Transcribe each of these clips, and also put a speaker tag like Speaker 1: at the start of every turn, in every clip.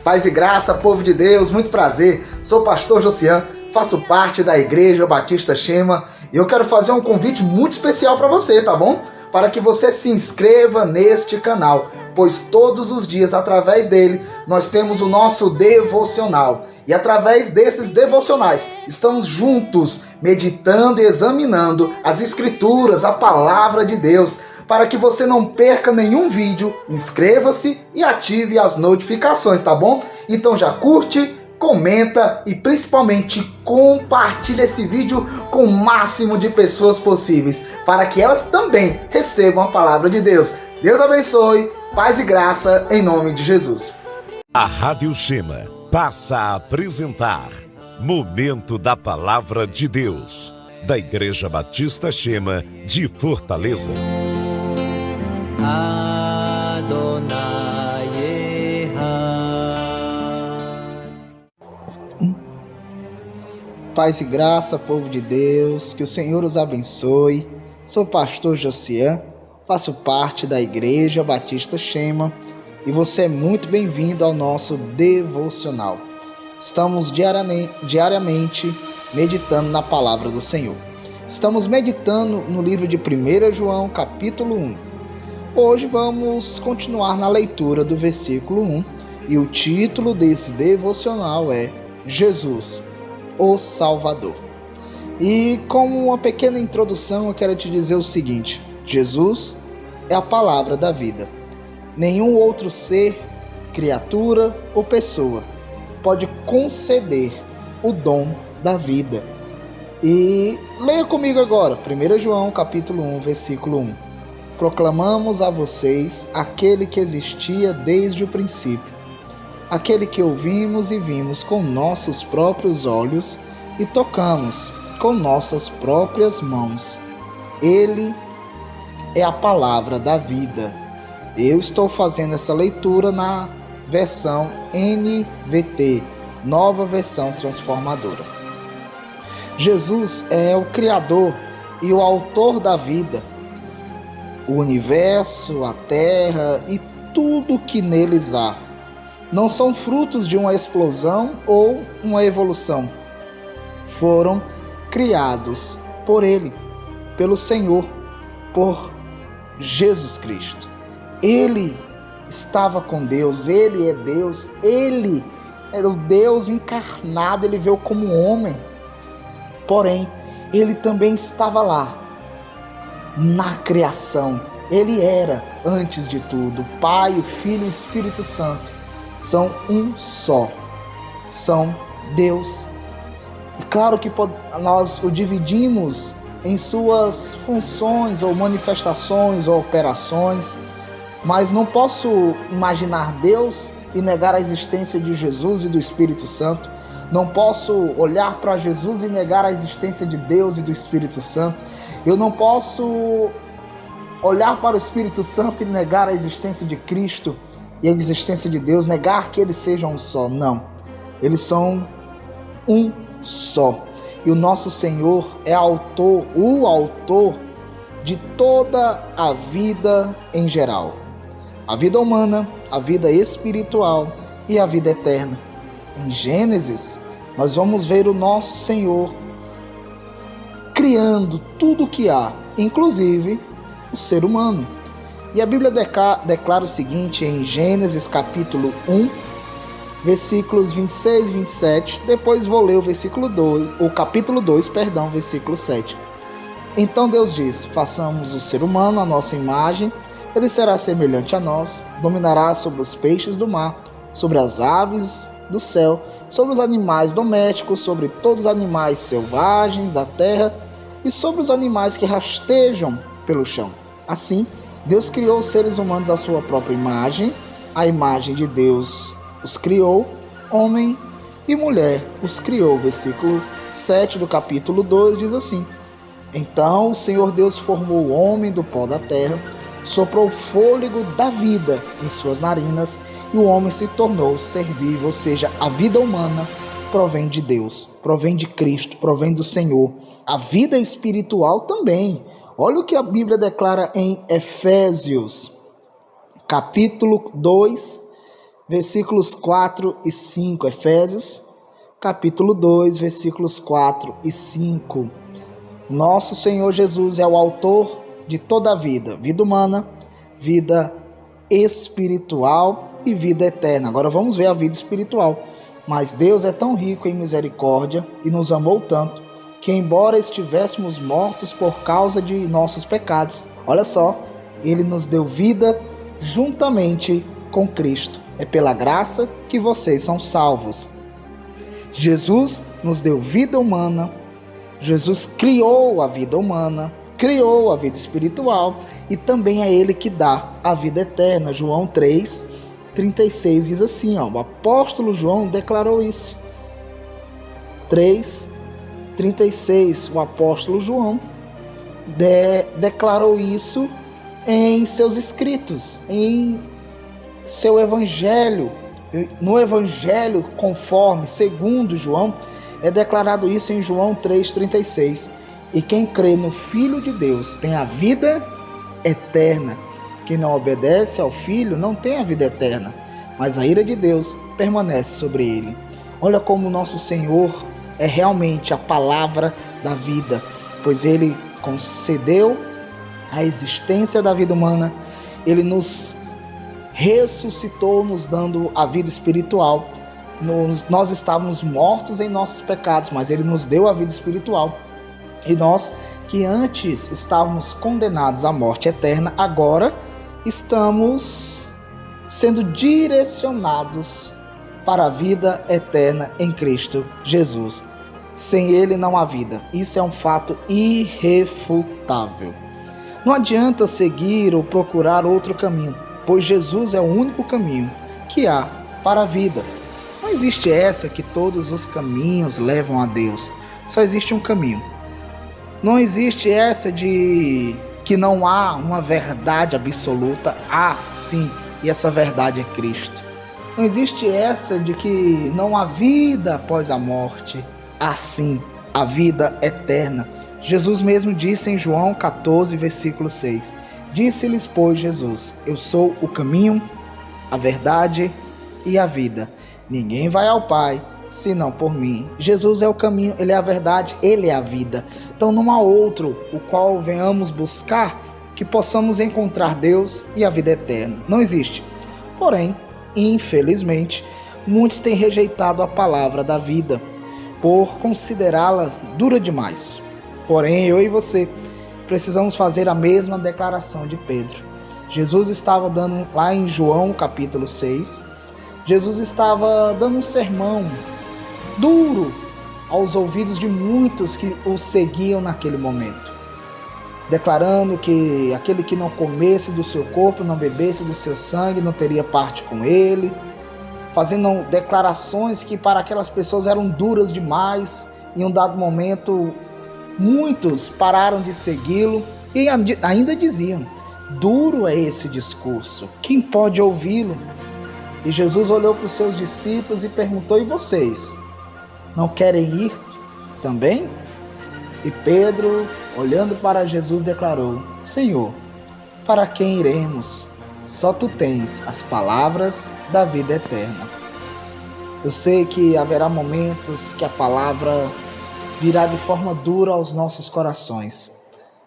Speaker 1: Paz e graça, povo de Deus, muito prazer. Sou o pastor Josian, faço parte da Igreja Batista Shema e eu quero fazer um convite muito especial para você, tá bom? Para que você se inscreva neste canal, pois todos os dias, através dele, nós temos o nosso devocional. E através desses devocionais, estamos juntos, meditando e examinando as Escrituras, a Palavra de Deus. Para que você não perca nenhum vídeo, inscreva-se e ative as notificações, tá bom? Então já curte, comenta e principalmente compartilha esse vídeo com o máximo de pessoas possíveis, para que elas também recebam a palavra de Deus. Deus abençoe, paz e graça em nome de Jesus.
Speaker 2: A Rádio Shema passa a apresentar Momento da Palavra de Deus, da Igreja Batista Shema de Fortaleza.
Speaker 3: Adonai
Speaker 1: Paz e graça, povo de Deus, que o Senhor os abençoe. Sou o pastor Josian, faço parte da Igreja Batista Shema e você é muito bem-vindo ao nosso devocional. Estamos diariamente meditando na palavra do Senhor. Estamos meditando no livro de 1 João, capítulo 1. Hoje vamos continuar na leitura do versículo 1 e o título desse devocional é Jesus, o Salvador. E como uma pequena introdução eu quero te dizer o seguinte: Jesus é a palavra da vida. Nenhum outro ser, criatura ou pessoa pode conceder o dom da vida. E leia comigo agora, 1 João capítulo 1, versículo 1. Proclamamos a vocês aquele que existia desde o princípio, aquele que ouvimos e vimos com nossos próprios olhos e tocamos com nossas próprias mãos. Ele é a palavra da vida. Eu estou fazendo essa leitura na versão NVT, nova versão transformadora. Jesus é o Criador e o autor da vida. O universo, a terra e tudo que neles há não são frutos de uma explosão ou uma evolução. Foram criados por Ele, pelo Senhor, por Jesus Cristo. Ele estava com Deus, Ele é Deus, Ele é o Deus encarnado, Ele veio como homem. Porém, Ele também estava lá, na criação. Ele era, antes de tudo, o Pai, o Filho e o Espírito Santo. São um só. São Deus. E claro que nós o dividimos em suas funções ou manifestações ou operações, mas não posso imaginar Deus e negar a existência de Jesus e do Espírito Santo. Não posso olhar para Jesus e negar a existência de Deus e do Espírito Santo. Eu não posso olhar para o Espírito Santo e negar a existência de Cristo e a existência de Deus, negar que eles sejam um só. Não, eles são um só. E o nosso Senhor é o autor de toda a vida em geral. A vida humana, a vida espiritual e a vida eterna. Em Gênesis, nós vamos ver o nosso Senhor criando tudo o que há, inclusive o ser humano. E a Bíblia declara o seguinte em Gênesis capítulo 1, versículos 26 e 27. Depois vou ler o capítulo 2, versículo 7. Então Deus disse: façamos o ser humano à nossa imagem, ele será semelhante a nós, dominará sobre os peixes do mar, sobre as aves do céu, sobre os animais domésticos, sobre todos os animais selvagens da terra e sobre os animais que rastejam pelo chão. Assim, Deus criou os seres humanos à sua própria imagem, a imagem de Deus os criou, homem e mulher os criou. Versículo 7 do capítulo 2 diz assim: então o Senhor Deus formou o homem do pó da terra, soprou o fôlego da vida em suas narinas e o homem se tornou ser vivo. Ou seja, a vida humana provém de Deus, provém de Cristo, provém do Senhor. A vida espiritual também. Olha o que a Bíblia declara em Efésios, capítulo 2, versículos 4 e 5. Efésios, capítulo 2, versículos 4 e 5. Nosso Senhor Jesus é o autor de toda a vida, vida humana, vida espiritual e vida eterna. Agora vamos ver a vida espiritual. Mas Deus é tão rico em misericórdia e nos amou tanto, que embora estivéssemos mortos por causa de nossos pecados, olha só, Ele nos deu vida juntamente com Cristo. É pela graça que vocês são salvos. Jesus nos deu vida humana, Jesus criou a vida humana, criou a vida espiritual e também é Ele que dá a vida eterna. João 3:36 diz assim, o apóstolo João declarou isso. 3:36, o apóstolo João declarou isso em seus escritos, em seu evangelho. No evangelho conforme, segundo João, é declarado isso em João 3:36. E quem crê no Filho de Deus tem a vida eterna. Quem não obedece ao Filho não tem a vida eterna, mas a ira de Deus permanece sobre ele. Olha como o nosso Senhor é realmente a palavra da vida, pois Ele concedeu a existência da vida humana, Ele nos ressuscitou, nos dando a vida espiritual. Nós estávamos mortos em nossos pecados, mas Ele nos deu a vida espiritual. E nós, que antes estávamos condenados à morte eterna, agora estamos sendo direcionados para a vida eterna em Cristo Jesus. Sem Ele não há vida. Isso é um fato irrefutável. Não adianta seguir ou procurar outro caminho, pois Jesus é o único caminho que há para a vida. Não existe essa que todos os caminhos levam a Deus. Só existe um caminho. Não existe essa de que não há uma verdade absoluta. Há sim, e essa verdade é Cristo. Não existe essa de que não há vida após a morte. Há sim, a vida eterna. Jesus mesmo disse em João 14, versículo 6. Disse-lhes, pois, Jesus: eu sou o caminho, a verdade e a vida. Ninguém vai ao Pai senão por mim. Jesus é o caminho, Ele é a verdade, Ele é a vida. Então não há outro o qual venhamos buscar que possamos encontrar Deus e a vida eterna. Não existe. Porém, infelizmente, muitos têm rejeitado a palavra da vida por considerá-la dura demais. Porém, eu e você precisamos fazer a mesma declaração de Pedro. Jesus estava dando, lá em João capítulo 6, Jesus estava dando um sermão duro aos ouvidos de muitos que o seguiam naquele momento, declarando que aquele que não comesse do seu corpo, não bebesse do seu sangue, não teria parte com ele, fazendo declarações que para aquelas pessoas eram duras demais. Em um dado momento, muitos pararam de segui-lo e ainda diziam: duro é esse discurso, quem pode ouvi-lo? E Jesus olhou para os seus discípulos e perguntou: e vocês, não querem ir também? E Pedro, olhando para Jesus, declarou: Senhor, para quem iremos? Só Tu tens as palavras da vida eterna. Eu sei que haverá momentos que a palavra virá de forma dura aos nossos corações,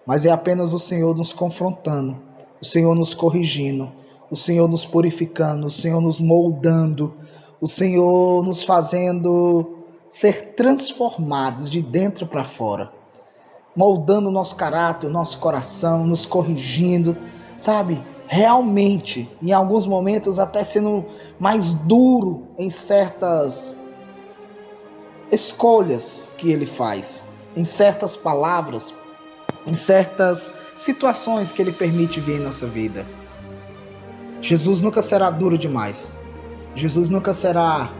Speaker 1: mas é apenas o Senhor nos confrontando, o Senhor nos corrigindo, o Senhor nos purificando, o Senhor nos moldando, o Senhor nos fazendo ser transformados de dentro para fora, moldando o nosso caráter, o nosso coração, nos corrigindo, sabe? Realmente, em alguns momentos até sendo mais duro em certas escolhas que Ele faz, em certas palavras, em certas situações que Ele permite vir em nossa vida. Jesus nunca será duro demais. Jesus nunca será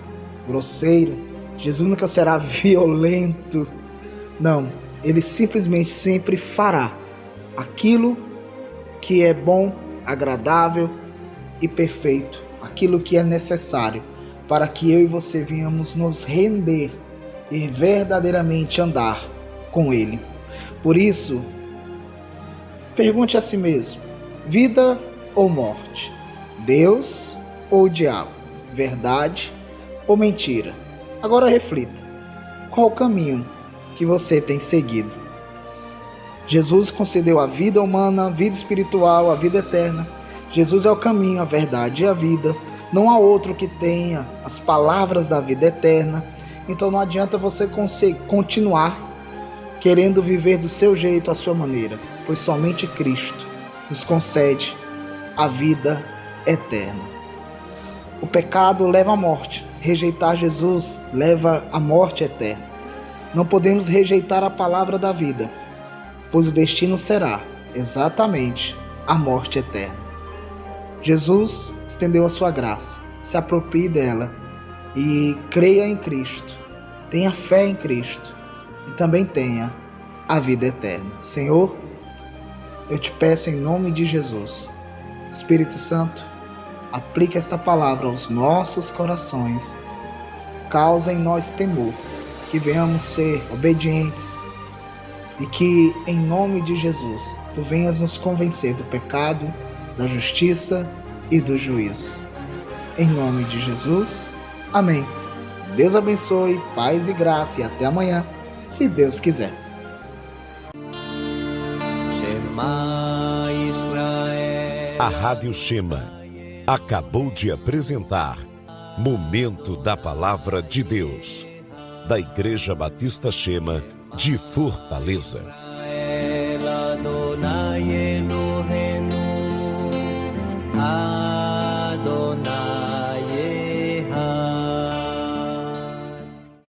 Speaker 1: grosseiro. Jesus nunca será violento. Não, Ele simplesmente sempre fará aquilo que é bom, agradável e perfeito, aquilo que é necessário para que eu e você venhamos nos render e verdadeiramente andar com Ele. Por isso, pergunte a si mesmo: vida ou morte? Deus ou o diabo? verdade ou mentira? Agora reflita. Qual o caminho que você tem seguido? Jesus concedeu a vida humana, a vida espiritual, a vida eterna. Jesus é o caminho, a verdade e a vida. Não há outro que tenha as palavras da vida eterna. Então não adianta você continuar querendo viver do seu jeito, à sua maneira, pois somente Cristo nos concede a vida eterna. O pecado leva à morte. Rejeitar Jesus leva à morte eterna. Não podemos rejeitar a palavra da vida, pois o destino será exatamente a morte eterna. Jesus estendeu a sua graça. Se aproprie dela e creia em Cristo. Tenha fé em Cristo e também tenha a vida eterna. Senhor, eu te peço em nome de Jesus, Espírito Santo, aplique esta palavra aos nossos corações, causa em nós temor, que venhamos ser obedientes e que, em nome de Jesus, tu venhas nos convencer do pecado, da justiça e do juízo. Em nome de Jesus, amém. Deus abençoe, paz e graça e até amanhã, se Deus quiser.
Speaker 2: A Rádio Shema acabou de apresentar Momento da Palavra de Deus, da Igreja Batista Shema de Fortaleza.
Speaker 3: Adonai Eloheinu